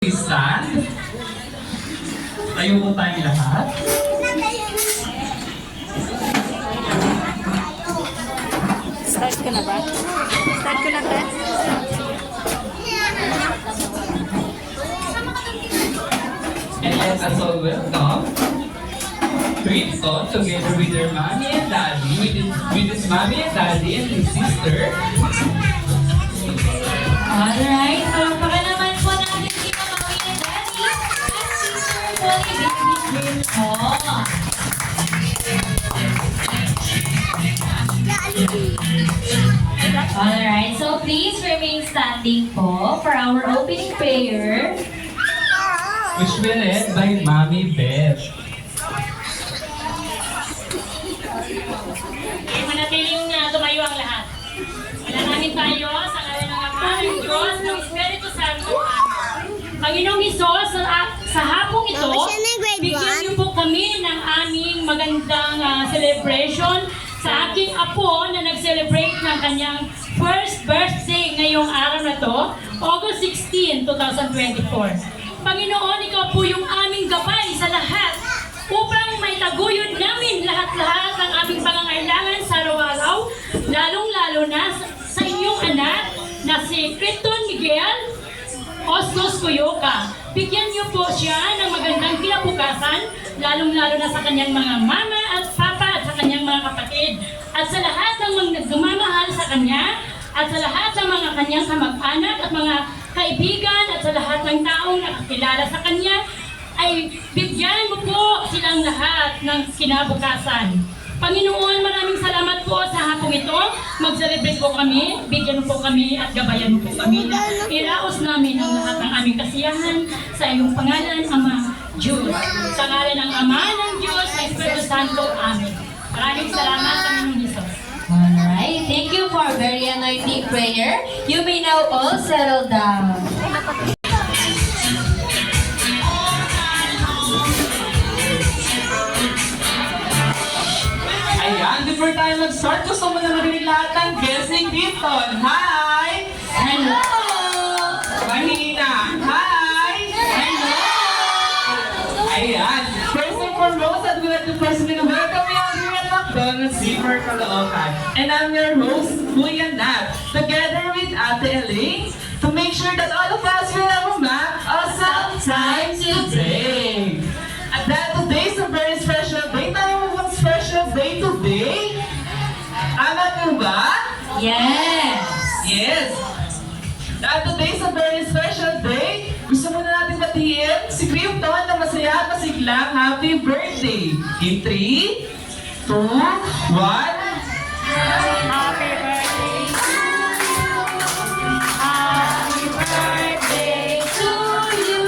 Stand. Tayo po tayong lahat. Start ko na ba? Start ko na ba? And let us all welcome Crypto together with her mommy and daddy, with his mommy and daddy and his sister. Alright, palakpakan naman po natin si Mami and Daddy at sister po ni Baby Crypto. Alright, so please remain standing po for our opening prayer. Which will be led by Mommy Beth. Manatiling tumayo ang lahat. Manalangin tayo sa ngalan ng Ama, ng Diyos, ng Espiritu Santo. Panginoong Isos, sa hapong ito, bigyan niyo po kami ng aming magandang celebration sa aking apo na nag-celebrate ng kanyang first birthday ngayong araw na to, August 16, 2024. Panginoon, ikaw po yung aming gabay sa lahat upang may taguyod namin lahat-lahat ng aming pangangailangan sa araw-araw, lalong-lalo na sa inyong anak na si Crypton Miguel Oslos Coyoca. Bigyan niyo po siya ng magandang kinabukasan, lalong-lalo na sa kanyang mga mama at papa at sa kanyang mga kapatid. At sa lahat ng mga nagmamahal sa kanya, at sa lahat ng mga kanyang kamag-anak at mga kaibigan, at sa lahat ng taong nakakilala sa kanya, ay bigyan mo po silang lahat ng kinabukasan. Panginoon, maraming salamat po sa hapong ito. Mag-celebrate po kami, bigyan mo po kami at gabayan mo po kami na iraos namin ang lahat ng aming kasiyahan sa iyong pangalan, Ama, Diyos. Sa ngalan ng Ama, ng Diyos, sa Espiritu Santo, Amen. Maraming salamat, Panginoon Jesus. Alright, thank you for a very anointing prayer. You may now all settle down. Ayan, before tayo mag-start, gusto mo na marinig lahat ng guests ni Crypton. Hi! Hello! Mahina! Hi! Hello! Ayan, first and foremost, I'd like to personally welcome you all here at McDonald's Zipper Caloocan. And I'm your host, Kuya Nat, together with Ate Elaine, to make sure that all of us will have a map of some time today. At that today is a very special day. Tayo mo special day today? Tama ko ba? Yes! Yes! At today is a very special day. Gusto mo na natin batiin si Crypton na masaya at masiglang happy birthday. In 3, 2, 1. Happy birthday! Happy birthday to you!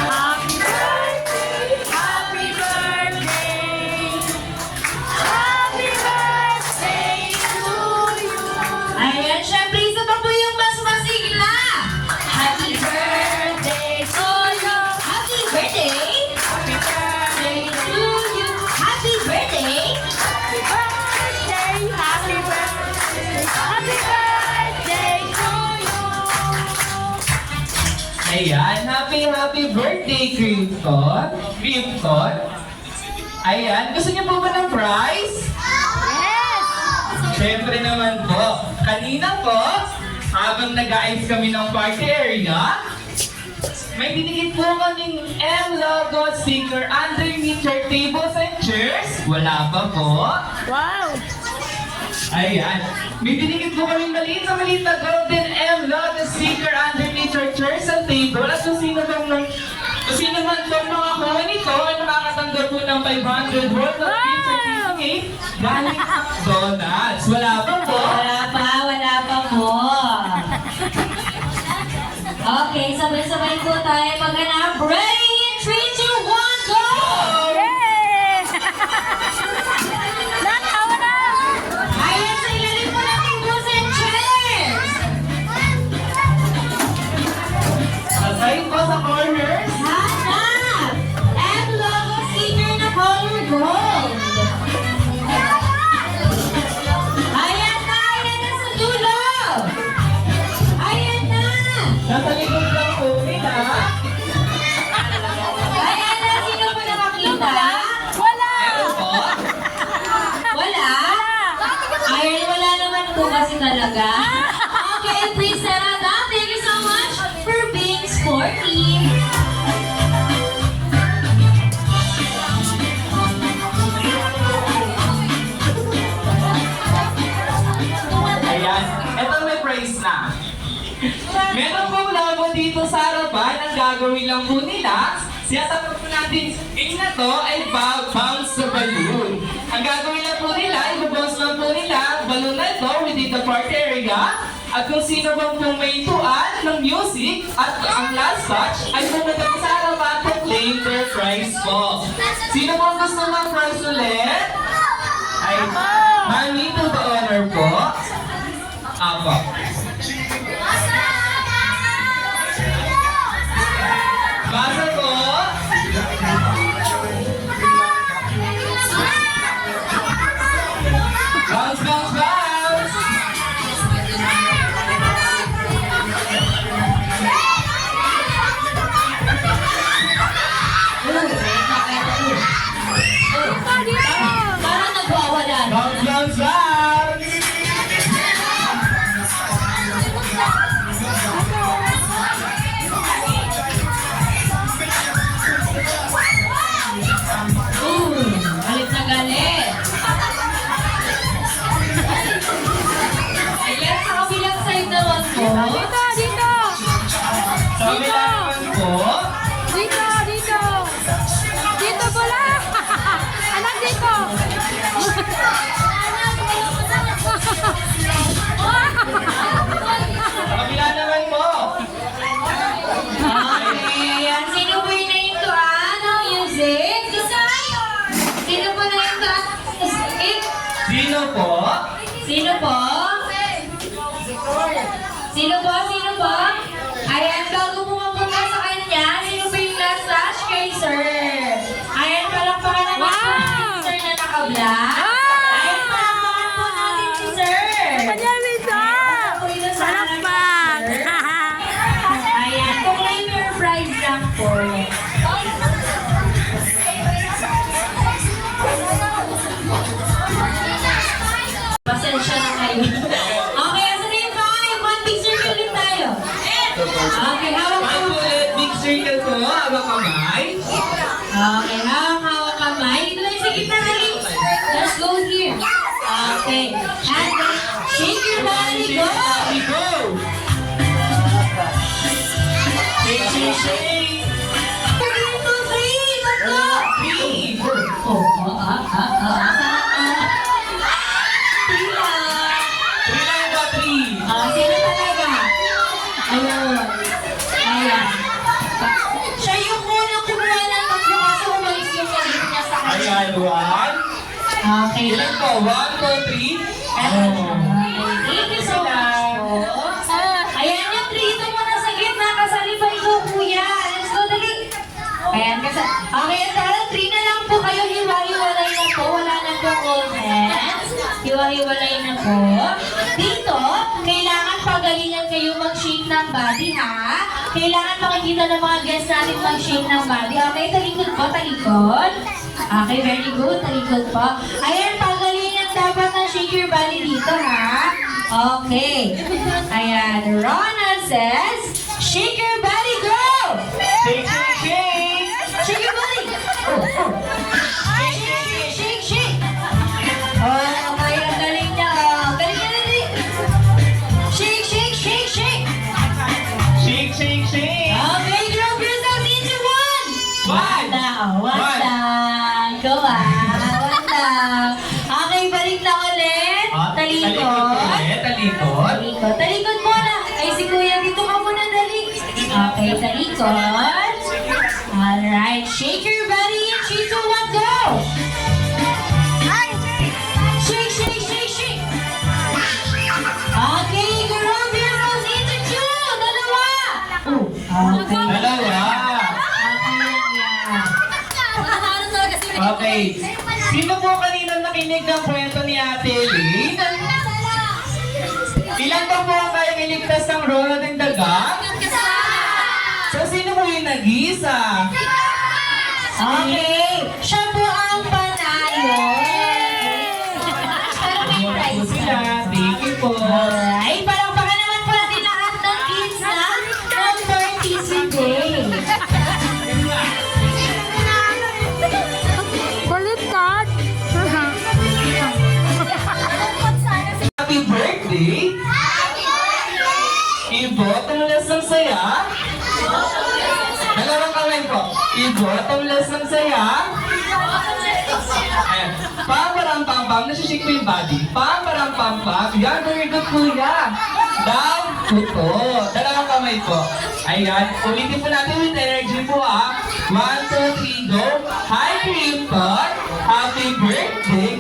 Happy birthday! Happy birthday! Happy birthday to you! Ayan, syempre, isa pa po yung mas masigla. Happy birthday to you. Happy birthday. Happy birthday To you. Happy birthday. Happy birthday! Happy birthday! Happy birthday to you! Ayan, happy birthday, Crypton. Crypton. Ayan, gusto niyo po ba ng prize? Yes! Siyempre naman po. Kanina po, habang nag-ayos kami ng party area, may dinigit po kaming M-Logo sticker underneath your tables and chairs. Wala pa po. Wow! Ayan. May dinigit po kaming maliit na golden M-Logo sticker underneath your chairs and table. At kung sino man po mga kuha nito ay makakatanggap po ng 500 worth of gift certificate galing McDonald's. Wala pa po. Wala pa po. Okay, sabay-sabay po tayo maghanap. Ready in 3, 2, 1, go! Yay! Natawa na! Ayan, sa ilalim po ng tables and chairs. Aside po sa corners. Hanap! M-Logo sticker na color gold. Ayan na sa dulo. Ayan na. Nasa likod lang po. gagawin lang po nila, siyatapat po natin, game na to ay bounce sa balloon. Ang gagawin lang po nila, i-bounce lang po nila ang balloon na ito within the park area. At kung sino bang po may tuan ng music at ang last batch ay pumunta po sa harapan to claim their prize po. Sino bang gusto ng prize ulit? Ay, mami to the honor po. Apo. Basa po. Bounce, bounce, bounce. Parang nagwawala. Bounce, bounce, bounce. Galit na galit. Ayan, sa kabilang side naman po. Dito, dito! Sabi naman po. Dito, dito! Dito pala! Anak dito! Kabila naman po. Ayan, sino po yung naintuan ng music? Sino po naintuan ng music? Sino po? Sino po? Sino po? Sino po? Ayan, bago po mapunta sa kanya, sino po yung last touch kay sir? Ayan, palakpakan naman po natin si sir na naka-black. Ayan, palakpakan po natin si sir. Kanya dito! Ako yung nasa harap ni Palakpak! sir. Ayan, claim your prize lang po. Pasensya na kayo. Okay, asa na yung tayo? One big circle din tayo. Okay, hawak Ay hawak. ulit, big circle po. Abang kamay. Okay, hawak kamay. Dito lang sa gitna dali. Let's go here. Okay. And then, shake your body, go! Happy go! Shake, shake, shake. 1, 2, 3, let's go! 3. Tila. 3 lang ba? 3. Sino talaga? Ayun. Ayan. Siya yung unang kumuha ng tatlo kaso umalis yung salit niya sa kanya. Ayan, 1. Okay. Ilan po? 1, 2, 3. Thank you so much po. Ayan yung trito mo na sa gitna. Kasalibay ko, kuya. Let's go, dali. Ayan, okay, tara, 3 na lang po kayo. Hiwa-hiwalay na po. Wala na po all hands. Hiwa-hiwalay na po. Dito, kailangan pagalingan kayo mag-shake ng body, ha? Kailangan makikita ng mga guests natin mag-shake ng body. Okay, talikod po, talikod. Okay, very good. Talikod po. Ayan, pagalingan dapat na shake your body dito, ha? Okay. Ayan, Ronald says, shake your body, go! Shake, shake, shake. Shake your body! Shake, shake, shake, shake! Oh, okay, ang galing niya. Oh, galing niya, galing. Shake, shake, shake, shake! Shake, shake, shake. Okay, group yourselves into one! One. One lang. Go one lang. Okay, balik na ulit. Talikod. ulit, talikod. Talikod. Talikod muna. Ay, si Kuya, dito ka muna dali. Okay, talikod. Alright, shake your body in 3, 2, 1, go! Shake, shake, shake, shake! Okay, group yourselves into 2! Dalawa! Okay. Dalawa. Okay lang yan. Okay. Sino po kanina nakinig ng kwento ni Ate Lee? Ilan pa po ang kayang iligtas ng Ronald and the Gang? So, sino po yung nag-isa? Okay, siya po ang panalo. Pero may Wala po prize sila. na. Thank you po. Alright, palakpakan naman po natin lahat ng kids na nag-participate. Baliktad! Happy birthday! Ibo, tumulas ng saya? I-bottomless ng saya. Ayan. Pam-param-pam-pam. Nasishake mo yung body. Pam-param-pam-pam. Yan, very good, kuya. Down, puto. Dalawang kamay po. Ayan. Ulitin po natin with energy po, ah. 1, 2, 3, go. Hi, Creeper. Happy birthday.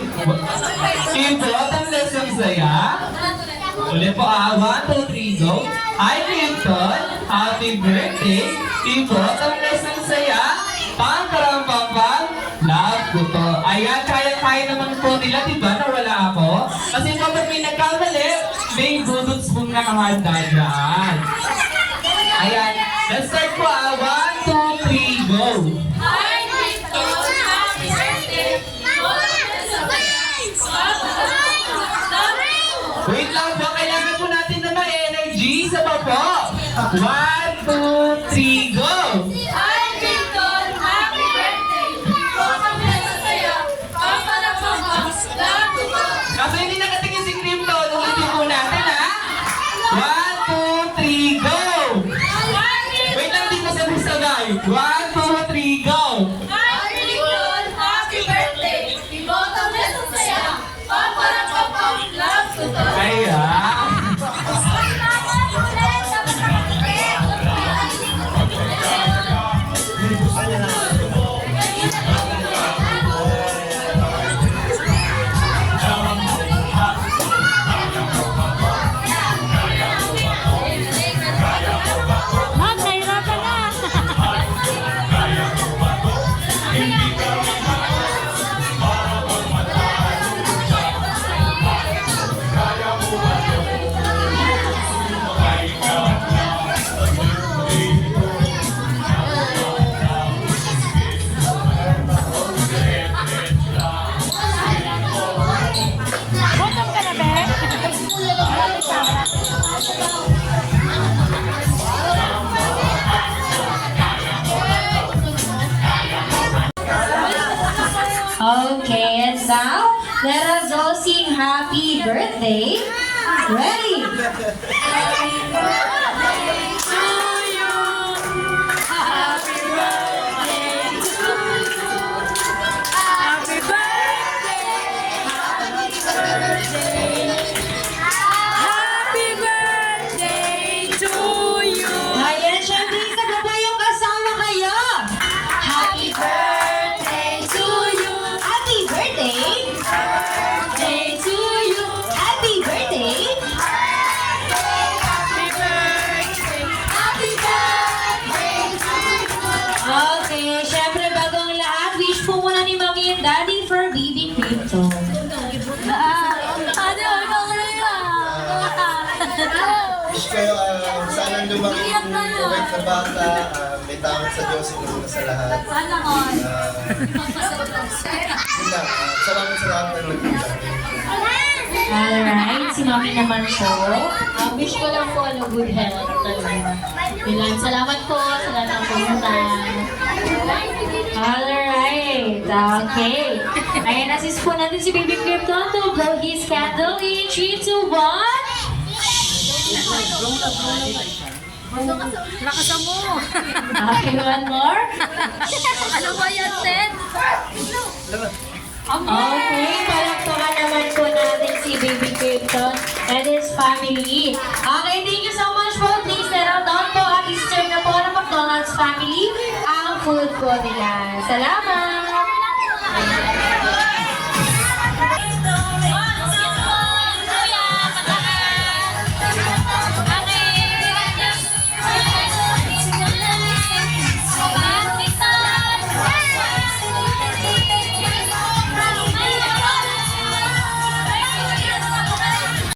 I-bottomless ng saya. Ulit po, ah. 1, 2, 3, go. Hi, Creeper. Happy birthday. I-bottomless ng saya. Pam-param-pam-pam. Love ko to. Ayan, kaya-kaya naman po nila, diba, na wala ako? Kasi kapag may nagkamali, may duduts pong nakahanda dyan. Ayan, let's start po, ah. 1, 2, 3, go! Hi, Victor! Happy birthday! Wait lang po, kailangan po natin na may energy sa babo. 1, 2, 3, go! Hi, Victor! Happy birthday! Kaso hindi nakatingin si Crypto, ulitin po natin, ha? 1, 2, 3, go! Wait lang, di ko sabay-sabay. 1, 2, 3, go! Ayan. Ma'am, nahirapan na. Bottom ka na, be? Okay, and now, let us all sing happy birthday. Ready? Ayan, syempre, isa pa yung kasama kayo. Happy birthday to you. Happy birthday. Birthday to you. Happy birthday. Happy birthday to you. Okay, syempre, bago ang lahat, wish po muna ni Mami and Daddy for baby Crypto. Wish ko sana lumaki yung mabait na bata, may takot sa Diyos yung una sa lahat. Yun lang, salamat sa lahat ng nagpunta. Alright, si Mami naman po. Wish ko lang po good health talaga. Yun lang, salamat po sa lahat ng pumunta. Alright, okay. Ayan, assist po natin si Baby Crypto to blow his candle in 3, 2, 1. Lakasan mo. Okay, one more. Ano ba yan, Ted? Okay, palakpakan naman po natin si Baby Crypto and his family. Okay, thank you so much po. Please settle down po at i-serve na po ng McDonald's family ang food po nila. Salamat!